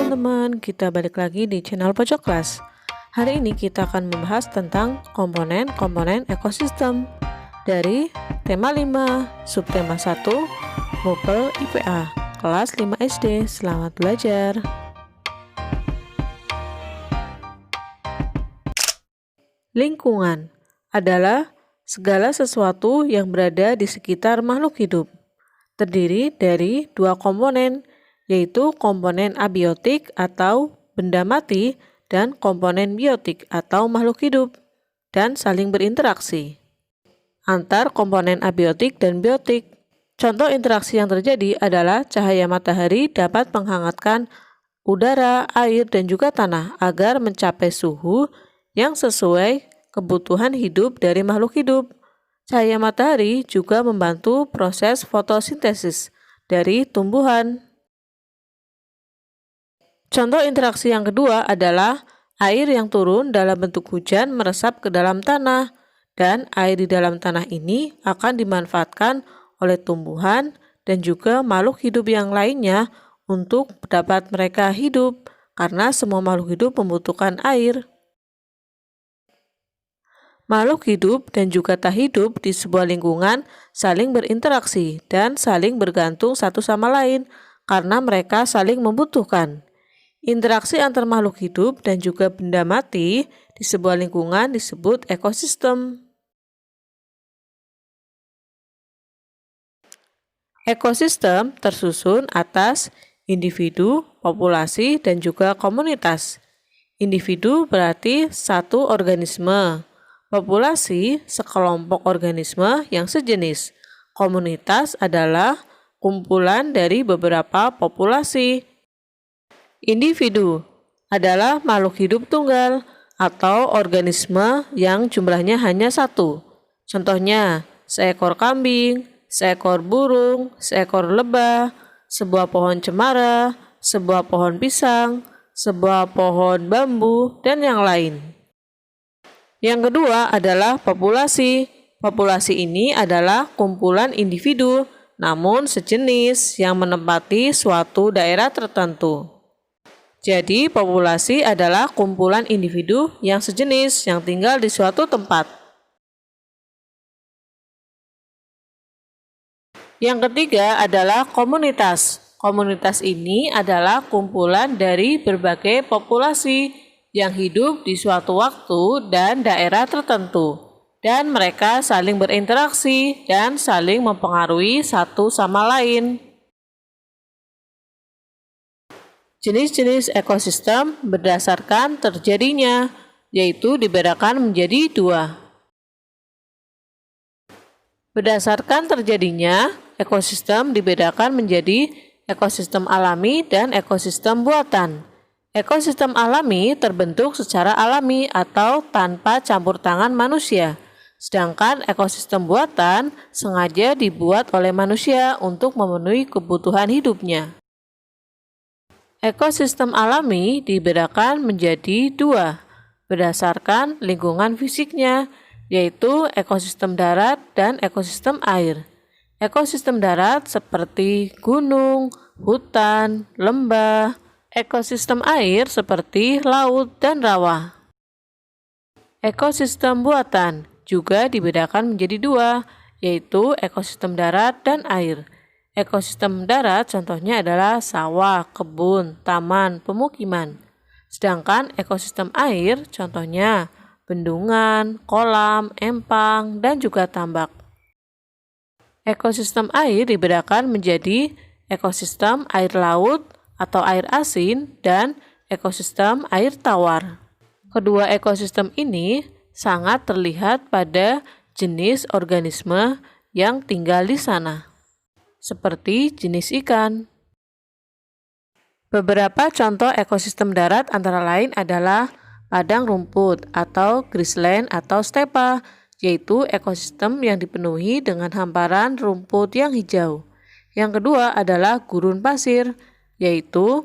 teman-teman, kita balik lagi di channel Pojok Kelas. Hari ini kita akan membahas tentang komponen-komponen ekosistem dari tema 5, subtema 1, MUPEL IPA, kelas 5 SD. Selamat belajar. Lingkungan adalah segala sesuatu yang berada di sekitar makhluk hidup. Terdiri dari dua komponen, yaitu komponen abiotik atau benda mati dan komponen biotik atau makhluk hidup, dan saling berinteraksi antar komponen abiotik dan biotik. Contoh interaksi yang terjadi adalah cahaya matahari dapat menghangatkan udara, air, dan juga tanah agar mencapai suhu yang sesuai kebutuhan hidup dari makhluk hidup. Cahaya matahari juga membantu proses fotosintesis dari tumbuhan. Contoh interaksi yang kedua adalah air yang turun dalam bentuk hujan meresap ke dalam tanah, dan air di dalam tanah ini akan dimanfaatkan oleh tumbuhan dan juga makhluk hidup yang lainnya untuk dapat mereka hidup, karena semua makhluk hidup membutuhkan air. Makhluk hidup dan juga tak hidup di sebuah lingkungan saling berinteraksi dan saling bergantung satu sama lain karena mereka saling membutuhkan. Interaksi antar makhluk hidup dan juga benda mati di sebuah lingkungan disebut ekosistem. Ekosistem tersusun atas individu, populasi, dan juga komunitas. Individu berarti satu organisme. Populasi sekelompok organisme yang sejenis. Komunitas adalah kumpulan dari beberapa populasi. Individu adalah makhluk hidup tunggal atau organisme yang jumlahnya hanya satu. Contohnya, seekor kambing, seekor burung, seekor lebah, sebuah pohon cemara, sebuah pohon pisang, sebuah pohon bambu, dan yang lain. Yang kedua adalah populasi. Populasi ini adalah kumpulan individu, namun sejenis yang menempati suatu daerah tertentu. Jadi, populasi adalah kumpulan individu yang sejenis yang tinggal di suatu tempat. Yang ketiga adalah komunitas. Komunitas ini adalah kumpulan dari berbagai populasi yang hidup di suatu waktu dan daerah tertentu, dan mereka saling berinteraksi dan saling mempengaruhi satu sama lain. Jenis-jenis ekosistem berdasarkan terjadinya, yaitu dibedakan menjadi dua. Berdasarkan terjadinya, ekosistem dibedakan menjadi ekosistem alami dan ekosistem buatan. Ekosistem alami terbentuk secara alami atau tanpa campur tangan manusia, sedangkan ekosistem buatan sengaja dibuat oleh manusia untuk memenuhi kebutuhan hidupnya. Ekosistem alami dibedakan menjadi dua, berdasarkan lingkungan fisiknya, yaitu ekosistem darat dan ekosistem air. Ekosistem darat seperti gunung, hutan, lembah. Ekosistem air seperti laut dan rawa. Ekosistem buatan juga dibedakan menjadi dua, yaitu ekosistem darat dan air. Ekosistem darat contohnya adalah sawah, kebun, taman, pemukiman. Sedangkan ekosistem air contohnya bendungan, kolam, empang, dan juga tambak. Ekosistem air dibedakan menjadi ekosistem air laut atau air asin dan ekosistem air tawar. Kedua ekosistem ini sangat terlihat pada jenis organisme yang tinggal di sana, seperti jenis ikan. Beberapa contoh ekosistem darat antara lain adalah padang rumput atau grassland atau stepa, yaitu ekosistem yang dipenuhi dengan hamparan rumput yang hijau. Yang kedua adalah gurun pasir, yaitu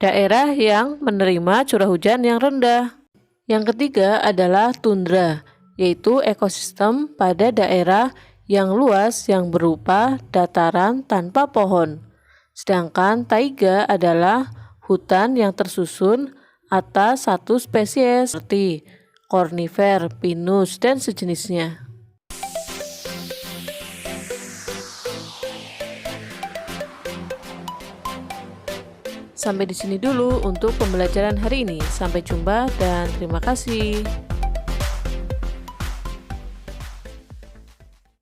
daerah yang menerima curah hujan yang rendah. Yang ketiga adalah tundra, yaitu ekosistem pada daerah yang luas yang berupa dataran tanpa pohon. Sedangkan taiga adalah hutan yang tersusun atas satu spesies seperti kornifer, pinus, dan sejenisnya. Sampai di sini dulu untuk pembelajaran hari ini. Sampai jumpa dan terima kasih.